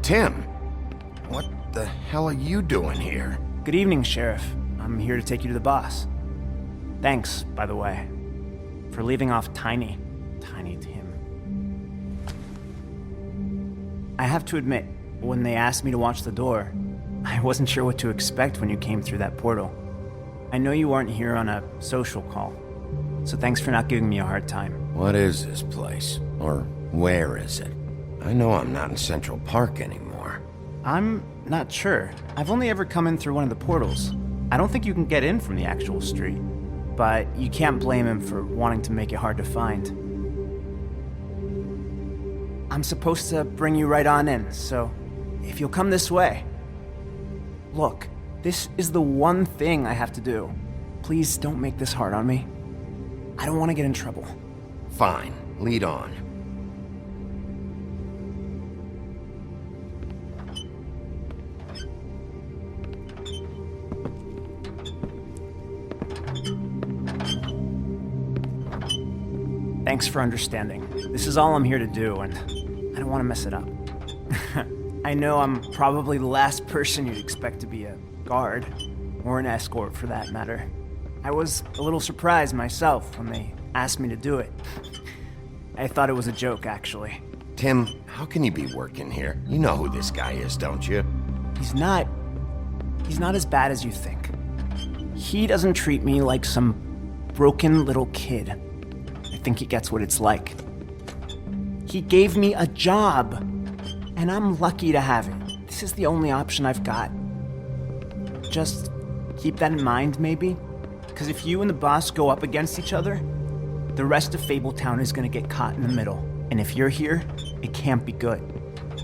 Tim, what the hell are you doing here? Good evening, Sheriff. I'm here to take you to the boss. Thanks, by the way, for leaving off Tiny Tim. I have to admit, when they asked me to watch the door, I wasn't sure what to expect when you came through that portal. I know you aren't here on a social call, so thanks for not giving me a hard time. What is this place? Or where is it? I know I'm not in Central Park anymore. I'm not sure. I've only ever come in through one of the portals. I don't think you can get in from the actual street, but you can't blame him for wanting to make it hard to find. I'm supposed to bring you right on in, so if you'll come this way. Look, this is the one thing I have to do. Please don't make this hard on me. I don't want to get in trouble. Fine, lead on. Thanks for understanding. This is all I'm here to do, and I don't want to mess it up. I know I'm probably the last person you'd expect to be a guard, or an escort for that matter. I was a little surprised myself when they asked me to do it. I thought it was a joke, actually. Tim, how can you be working here? You know who this guy is, don't you? He's not as bad as you think. He doesn't treat me like some broken little kid. I think he gets what it's like. He gave me a job, and I'm lucky to have it. This is the only option I've got. Just keep that in mind, maybe? Because if you and the boss go up against each other, the rest of Fabletown is going to get caught in the middle. And if you're here, it can't be good.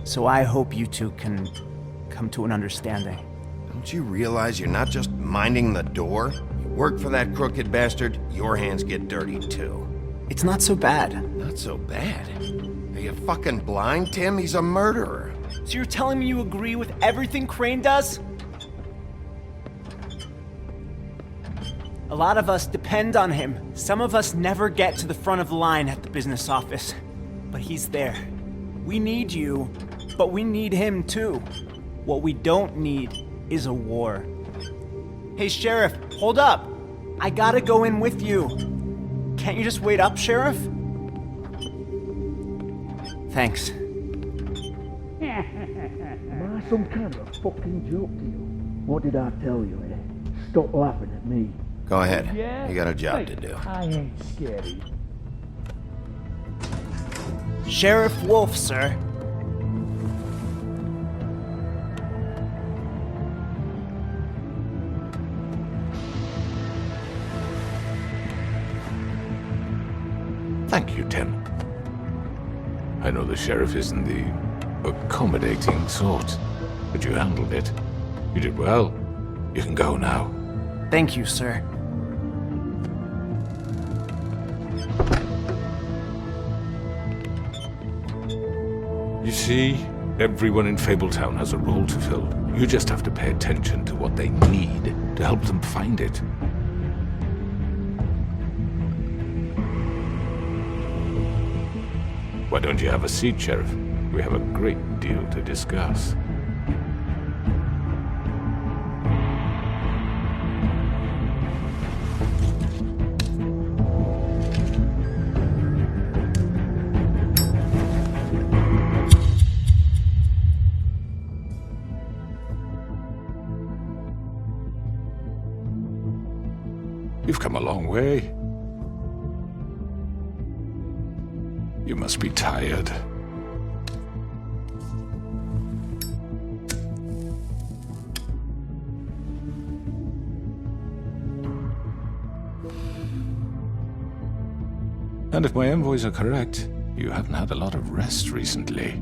So I hope you two can come to an understanding. Don't you realize you're not just minding the door? You work for that crooked bastard, your hands get dirty too. It's not so bad. Not so bad? Are you fucking blind, Tim? He's a murderer. So you're telling me you agree with everything Crane does? A lot of us depend on him. Some of us never get to the front of the line at the business office. But he's there. We need you, but we need him too. What we don't need is a war. Hey, Sheriff, hold up. I gotta go in with you. Can't you just wait up, Sheriff? Thanks. Am I some kind of a fucking joke to you? What did I tell you, eh? Stop laughing at me. Go ahead. Yeah? You got a job to Hey, do. I ain't scary. Sheriff Wolf, sir. Thank you, Tim. I know the sheriff isn't the accommodating sort, but you handled it. You did well. You can go now. Thank you, sir. You see, everyone in Fabletown has a role to fill. You just have to pay attention to what they need to help them find it. Why don't you have a seat, Sheriff? We have a great deal to discuss. You've come a long way. You must be tired. And if my envoys are correct, you haven't had a lot of rest recently.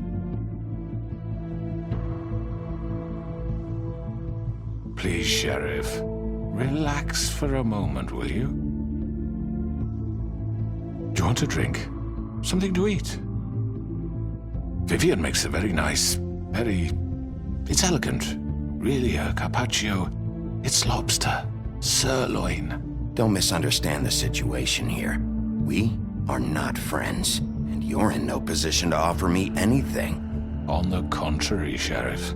Please, Sheriff, relax for a moment, will you? Do you want a drink? Something to eat? Vivian makes a very nice, it's elegant. Really a carpaccio. It's lobster. Sirloin. Don't misunderstand the situation here. We are not friends, and you're in no position to offer me anything. On the contrary, Sheriff.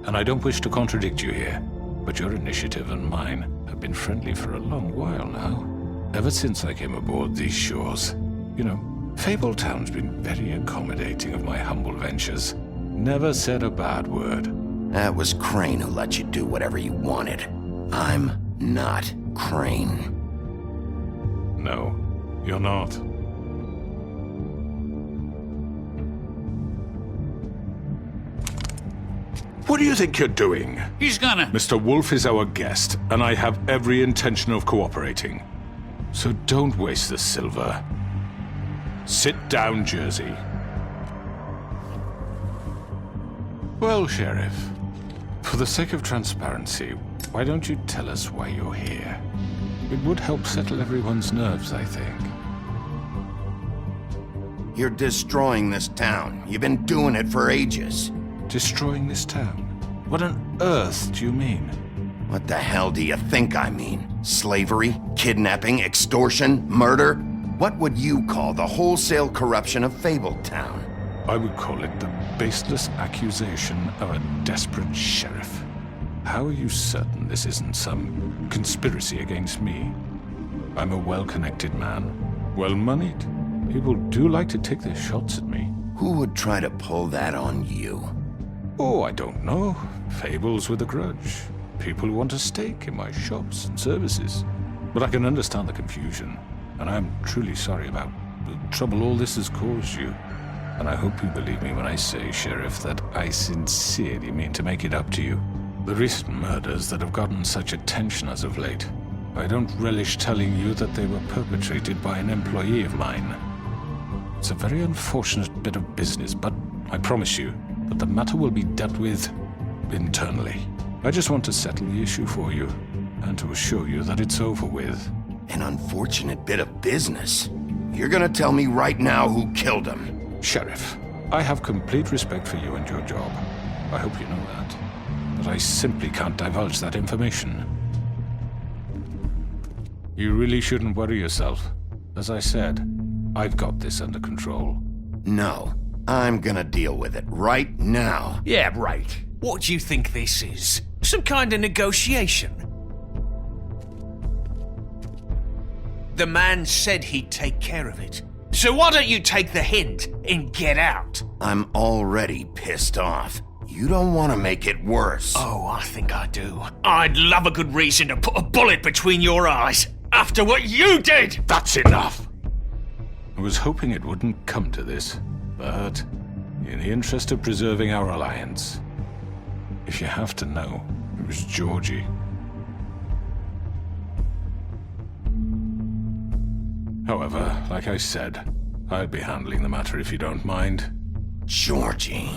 And I don't wish to contradict you here, but your initiative and mine have been friendly for a long while now. Ever since I came aboard these shores. You know, Fabletown's been very accommodating of my humble ventures. Never said a bad word. That was Crane who let you do whatever you wanted. I'm not Crane. No, you're not. What do you think you're doing? He's gonna... Mr. Wolf is our guest, and I have every intention of cooperating. So don't waste the silver. Sit down, Jersey. Well, Sheriff, for the sake of transparency, why don't you tell us why you're here? It would help settle everyone's nerves, I think. You're destroying this town. You've been doing it for ages. Destroying this town? What on earth do you mean? What the hell do you think I mean? Slavery? Kidnapping? Extortion? Murder? What would you call the wholesale corruption of Fabletown? I would call it the baseless accusation of a desperate sheriff. How are you certain this isn't some conspiracy against me? I'm a well-connected man, well-moneyed. People do like to take their shots at me. Who would try to pull that on you? Oh, I don't know. Fables with a grudge. People who want a stake in my shops and services. But I can understand the confusion, and I'm truly sorry about the trouble all this has caused you. And I hope you believe me when I say, Sheriff, that I sincerely mean to make it up to you. The recent murders that have gotten such attention as of late, I don't relish telling you that they were perpetrated by an employee of mine. It's a very unfortunate bit of business, but I promise you that the matter will be dealt with internally. I just want to settle the issue for you, and to assure you that it's over with. An unfortunate bit of business? You're gonna tell me right now who killed him? Sheriff, I have complete respect for you and your job. I hope you know that. But I simply can't divulge that information. You really shouldn't worry yourself. As I said, I've got this under control. No, I'm gonna deal with it right now. Yeah, right. What do you think this is? Some kind of negotiation? The man said he'd take care of it. So why don't you take the hint and get out? I'm already pissed off. You don't want to make it worse. Oh, I think I do. I'd love a good reason to put a bullet between your eyes after what you did! That's enough! I was hoping it wouldn't come to this, but in the interest of preserving our alliance, if you have to know, it was Georgie. However, like I said, I'd be handling the matter if you don't mind. Georgie.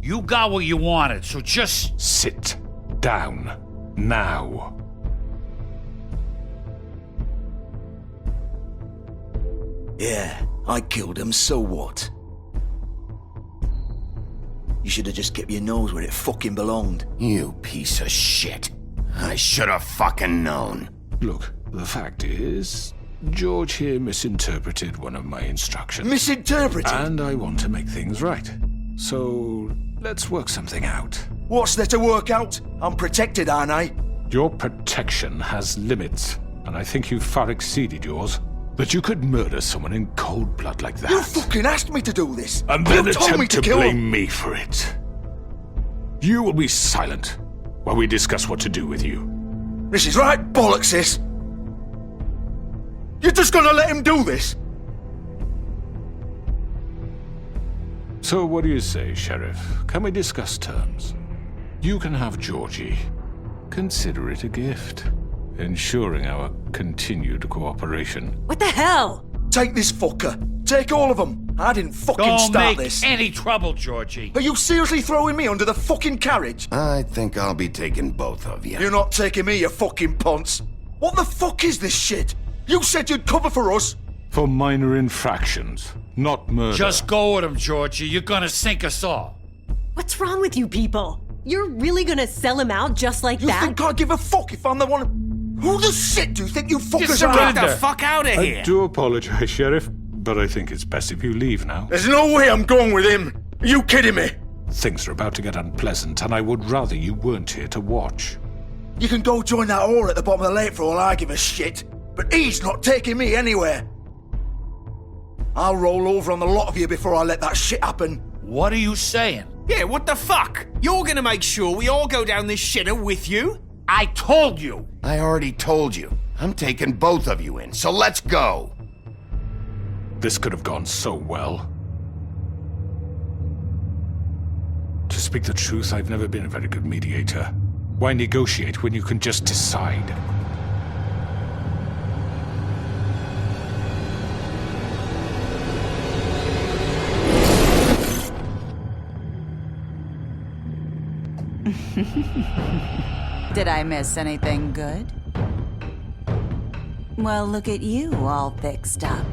You got what you wanted, so just... Sit down. Now. Yeah, I killed him, so what? You should have just kept your nose where it fucking belonged. You piece of shit. I should have fucking known. Look, the fact is, George here misinterpreted one of my instructions. Misinterpreted? And I want to make things right. So, let's work something out. What's there to work out? I'm protected, aren't I? Your protection has limits, and I think you've far exceeded yours. That you could murder someone in cold blood like that. You fucking asked me to do this! And then you told me attempt to kill blame him. me for it. You will be silent while we discuss what to do with you. This is right bollocks, sis! You're just gonna let him do this? So what do you say, Sheriff? Can we discuss terms? You can have Georgie. Consider it a gift, ensuring our continued cooperation. What the hell? Take this fucker. Take all of them. I didn't fucking Don't start make this. any trouble, Georgie. Are you seriously throwing me under the fucking carriage? I think I'll be taking both of you. You're not taking me, you fucking ponce. What the fuck is this shit? You said you'd cover for us. For minor infractions, not murder. Just go with him, Georgie. You're gonna sink us all. What's wrong with you people? You're really gonna sell him out just like You that? think I give a fuck if I'm the one? Who the shit do you think you fuckers Just are? get the fuck out of here. I do apologize, Sheriff, but I think it's best if you leave now. There's no way I'm going with him. Are you kidding me? Things are about to get unpleasant, and I would rather you weren't here to watch. You can go join that whore at the bottom of the lake for all I give a shit, but he's not taking me anywhere. I'll roll over on the lot of you before I let that shit happen. What are you saying? Yeah, what the fuck? You're gonna make sure we all go down this shitter with you? I told you! I already told you. I'm taking both of you in, so let's go. This could have gone so well. To speak the truth, I've never been a very good mediator. Why negotiate when you can just decide? Did I miss anything good? Well, look at you, all fixed up.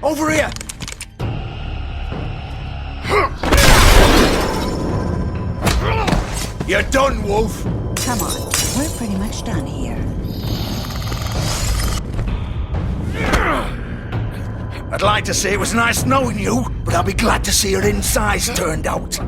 Over here! You're done, Wolf! Come on, we're pretty much done here. I'd like to say it was nice knowing you, but I'll be glad to see your insides turned out.